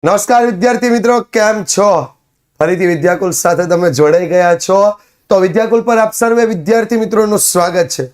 નમસ્કાર વિદ્યાર્થી મિત્રો, કેમ છો? ફરીથી વિદ્યાકુલ સાથે તમે જોડાઈ ગયા છો. તો વિદ્યાકુલ પર આપ સર્વે વિદ્યાર્થી મિત્રોનું સ્વાગત છે.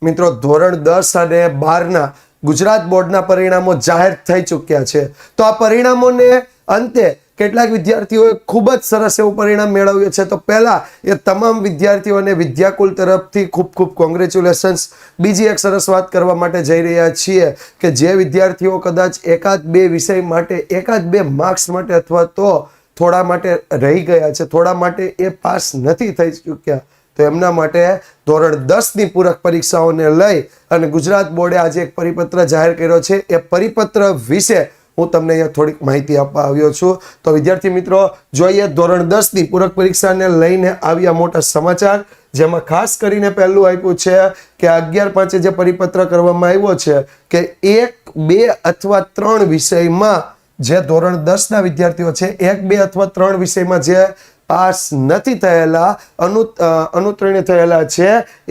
મિત્રો, ધોરણ 10 અને 12 ના ગુજરાત બોર્ડના પરિણામો જાહેર થઈ ચૂક્યા છે. તો આ પરિણામોને અંતે કેટલાક વિદ્યાર્થીઓએ ખૂબ જ સરસ એવું પરિણામ મેળવ્યું છે. તો પહેલા એ તમામ વિદ્યાર્થીઓને વિદ્યાકુલ તરફથી ખૂબ ખૂબ કોંગ્રેચ્યુલેશન્સ. બીજી એક સરસ વાત કરવા માટે જઈ રહ્યા છીએ કે જે વિદ્યાર્થીઓ કદાચ એકાદ બે વિષય માટે, એકાદ બે માર્ક્સ માટે અથવા તો થોડા માટે રહી ગયા છે, થોડા માટે એ પાસ નથી થઈ ચૂક્યા, તો એમના માટે ધોરણ 10ની પૂરક પરીક્ષાઓને લઈ અને ગુજરાત બોર્ડે આજે એક પરિપત્ર જાહેર કર્યો છે. એ પરિપત્ર વિશે હું તમને અહીંયા થોડીક માહિતી આપવા આવ્યો છું. તો વિદ્યાર્થી મિત્રો, જોઈએ ધોરણ 10ની પૂરક પરીક્ષાને લઈને આવ્યા મોટા સમાચાર, જેમાં ખાસ કરીને પહેલું આપ્યું છે કે 11/5 જે પરિપત્ર કરવામાં આવ્યો છે કે 1, 2 અથવા 3 વિષયમાં જે ધોરણ 10ના વિદ્યાર્થીઓ છે, 1, 2 અથવા 3 વિષયમાં જે પાસ નથી થયેલા, અનુત્તીર્ણ થયેલા છે,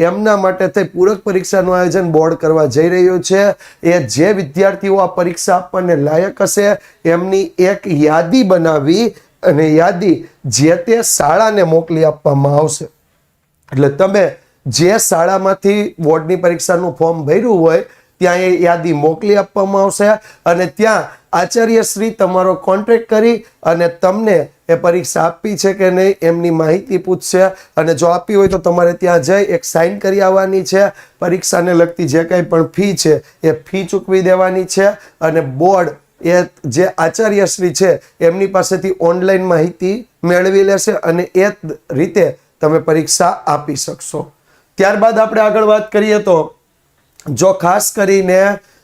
એમના માટે થઈ પૂરક પરીક્ષાનું આયોજન બોર્ડ કરવા જઈ રહ્યું છે. એ જે વિદ્યાર્થીઓ આ પરીક્ષા આપવાને લાયક હશે એમની એક યાદી બનાવી અને યાદી જે તે શાળાને મોકલી આપવામાં આવશે. એટલે તમે જે શાળામાંથી બોર્ડની પરીક્ષાનું ફોર્મ ભર્યું હોય ત્યાં એ યાદી મોકલી આપવામાં આવશે અને ત્યાં આચાર્યશ્રી તમારો કોન્ટેક્ટ કરી અને તમને એ પરીક્ષા આપી છે કે નહીં એમની માહિતી પૂછશે. અને જો આપી હોય તો તમારે ત્યાં જઈ એક સાઇન કરી આવવાની છે. પરીક્ષાને લગતી જે કંઈ પણ ફી છે એ ફી ચૂકવી દેવાની છે અને બોર્ડ એ જે આચાર્યશ્રી છે એમની પાસેથી ઓનલાઈન માહિતી મેળવી લેશે અને એ રીતે તમે પરીક્ષા આપી શકશો. ત્યારબાદ આપણે આગળ વાત કરીએ તો જો ખાસ કરીને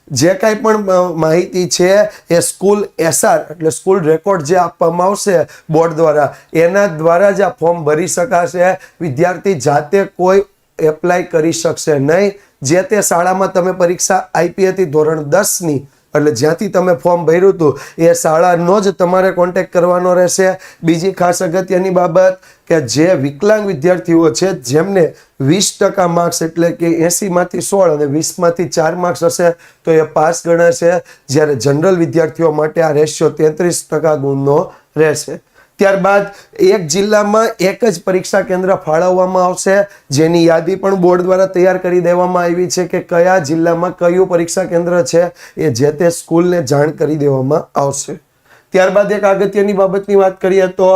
જે કાંઈ પણ માહિતી છે એ સ્કૂલ એસઆર એટલે સ્કૂલ રેકોર્ડ જે આપવામાં આવશે બોર્ડ દ્વારા, એના દ્વારા જ આ ફોર્મ ભરી શકાશે. વિદ્યાર્થી જાતે કોઈ એપ્લાય કરી શકશે નહીં. જે તે શાળામાં તમે પરીક્ષા આપી હતી ધોરણ 10ની, એટલે જ્યાંથી તમે ફોર્મ ભર્યું હતું એ શાળાનો જ તમારે કોન્ટેક્ટ કરવાનો રહેશે. બીજી ખાસ અગત્યની બાબત કે જે વિકલાંગ વિદ્યાર્થીઓ છે જેમને 20% માર્ક્સ એટલે કે 80માંથી 16 અને 20માંથી 4 માર્ક્સ હશે તો એ પાસ ગણાશે, જ્યારે જનરલ વિદ્યાર્થીઓ માટે આ રેશિયો 33% ગુણનો રહેશે. ત્યારબાદ એક જિલ્લામાં એક જ પરીક્ષા કેન્દ્ર ફાળવવામાં આવશે, જેની યાદી પણ બોર્ડ દ્વારા તૈયાર કરી દેવામાં આવી છે કે કયા જિલ્લામાં કયું પરીક્ષા કેન્દ્ર છે એ જે તે સ્કૂલને જાણ કરી દેવામાં આવશે. ત્યારબાદ એક અગત્યની બાબતની વાત કરીએ તો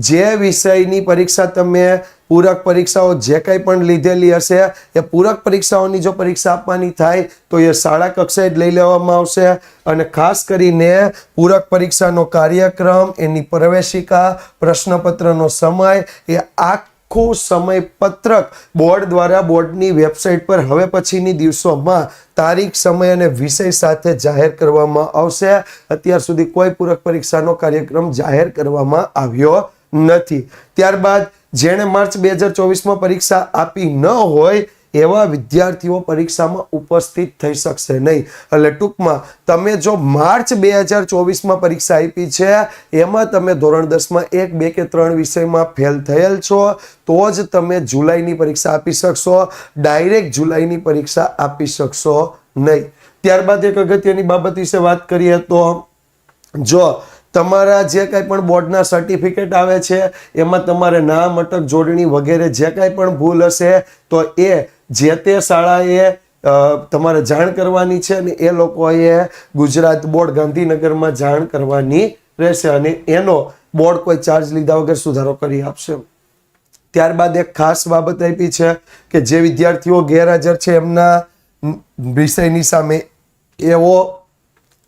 જે વિષયની પરીક્ષા તમે પૂરક પરીક્ષાઓ જે કંઈ પણ લીધેલી હશે એ પૂરક પરીક્ષાઓની જો પરીક્ષા આપવાની થાય તો એ શાળા કક્ષાએ જ લઈ લેવામાં આવશે. અને ખાસ કરીને પૂરક પરીક્ષાનો કાર્યક્રમ, એની પ્રવેશિકા, પ્રશ્નપત્રનો સમય, એ આખું સમયપત્રક બોર્ડ દ્વારા બોર્ડની વેબસાઇટ પર હવે પછીની દિવસોમાં તારીખ, સમય અને વિષય સાથે જાહેર કરવામાં આવશે. અત્યાર સુધી કોઈ પૂરક પરીક્ષાનો કાર્યક્રમ જાહેર કરવામાં આવ્યો નથી. ત્યારબાદ જેણે માર્ચ 2024માં પરીક્ષા આપી ન હોય એવા વિદ્યાર્થીઓ પરીક્ષામાં ઉપસ્થિત થઈ શકશે નહીં. એટલે ટૂંકમાં તમે જો માર્ચ 2024માં પરીક્ષા આપી છે એમાં તમે ધોરણ 10માં 1, 2 કે 3 વિષયમાં ફેલ થયેલ છો તો જ તમે જુલાઈની પરીક્ષા આપી શકશો. ડાયરેક્ટ જુલાઈની પરીક્ષા આપી શકશો નહીં. ત્યારબાદ એક અગત્યની બાબત વિશે વાત કરીએ તો જો તમારા જે કાંઈ પણ બોર્ડના સર્ટિફિકેટ આવે છે એમાં તમારે નામ, અટક, જોડણી વગેરે જે કાંઈ પણ ભૂલ હશે તો એ જે તે શાળાએ તમારે જાણ કરવાની છે અને એ લોકોએ ગુજરાત બોર્ડ ગાંધીનગરમાં જાણ કરવાની રહેશે અને એનો બોર્ડ કોઈ ચાર્જ લીધા વગર સુધારો કરી આપશે. ત્યારબાદ એક ખાસ બાબત આપી છે કે જે વિદ્યાર્થીઓ ગેરહાજર છે એમના વિષયની સામે એવો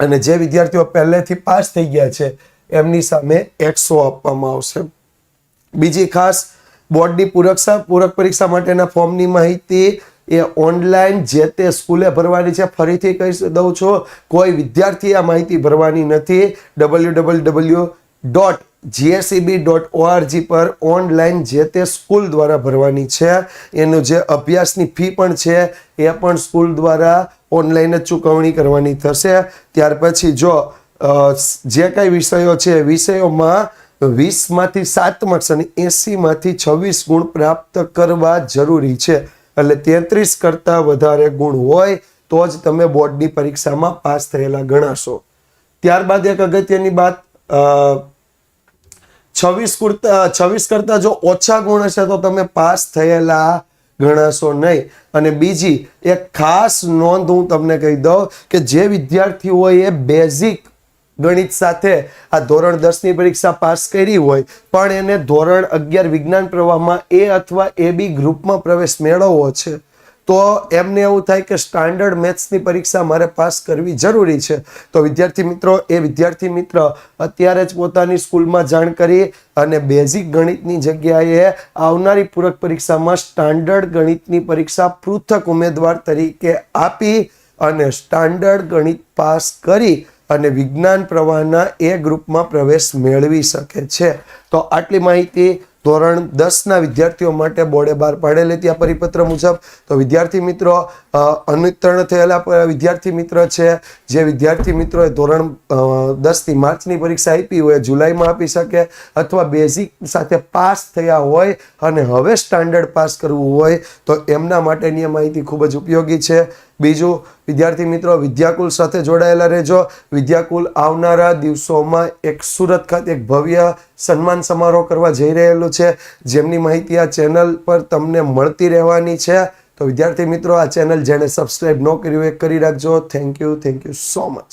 અને જે વિદ્યાર્થીઓ પહેલેથી પાસ થઈ ગયા છે એમની સામે 100 આપવામાં આવશે. બીજી ખાસ બોર્ડની પૂરક પરીક્ષા માટેના ફોર્મની માહિતી એ ઓનલાઈન જે તે સ્કૂલે ભરવાની છે. ફરીથી કહી દઉં છું, કોઈ વિદ્યાર્થી આ માહિતી ભરવાની નથી. www.gseb.org પર ઓનલાઈન જે તે સ્કૂલ દ્વારા ભરવાની છે. એનું જે અભ્યાસની ફી પણ છે એ પણ સ્કૂલ દ્વારા ઓનલાઈન જ ચૂકવણી કરવાની થશે. ત્યાર પછી જો જે કાંઈ વિષયો છે વિષયોમાં 20માંથી 7 માર્ક્સ અને 80માંથી 26 ગુણ પ્રાપ્ત કરવા જરૂરી છે. એટલે 33 કરતાં વધારે ગુણ હોય તો જ તમે બોર્ડની પરીક્ષામાં પાસ થયેલા ગણાશો. ત્યારબાદ એક અગત્યની 26 કરતા જો ઓછા ગુણ હશે તો તમે પાસ થયેલા ગણાશો નહીં. અને બીજી એક ખાસ નોંધ હું તમને કહી દઉં કે જે વિદ્યાર્થીઓએ બેઝિક ગણિત સાથે આ ધોરણ 10 ની પરીક્ષા પાસ કરી હોય પણ એને ધોરણ 11 વિજ્ઞાન પ્રવાહમાં એ અથવા AB ગ્રુપમાં પ્રવેશ મેળવવો છે તો એમને એવું થાય કે સ્ટાન્ડર્ડ મેથ્સની પરીક્ષા મારે પાસ કરવી જરૂરી છે. તો વિદ્યાર્થી મિત્ર અત્યારે જ પોતાની સ્કૂલમાં જાણ કરી અને બેઝિક ગણિતની જગ્યાએ આવનારી પૂરક પરીક્ષામાં સ્ટાન્ડર્ડ ગણિતની પરીક્ષા પૃથક ઉમેદવાર તરીકે આપી અને સ્ટાન્ડર્ડ ગણિત પાસ કરી અને વિજ્ઞાન પ્રવાહના એ ગ્રુપમાં પ્રવેશ મેળવી શકે છે. તો આટલી માહિતી ધોરણ 10 ના વિદ્યાર્થીઓ માટે બોર્ડે બહાર પાડેલી ત્યાં પરિપત્ર મુજબ. તો વિદ્યાર્થી મિત્રો અનુત્તીર્ણ થયેલા વિદ્યાર્થી મિત્ર છે જે વિદ્યાર્થી મિત્રોએ ધોરણ 10 ની માર્ચની પરીક્ષા આપી હોય જુલાઈમાં આપી શકે અથવા બેઝિક સાથે પાસ થયા હોય અને હવે સ્ટાન્ડર્ડ પાસ કરવું હોય તો એમના માટેની આ માહિતી ખૂબ જ ઉપયોગી છે. બીજું વિદ્યાર્થી મિત્રો વિદ્યાકુલ સાથે જોડાયેલા રહેજો. વિદ્યાકુલ આવનારા દિવસોમાં એક સુરત ખાતે એક ભવ્ય સન્માન સમારોહ કરવા જઈ રહેલું છે જેમની માહિતી આ ચેનલ પર તમને મળતી રહેવાની છે. તો વિદ્યાર્થી મિત્રો આ ચેનલ જેણે સબસ્ક્રાઇબ ન કર્યું એ કરી રાખજો. Thank you so much.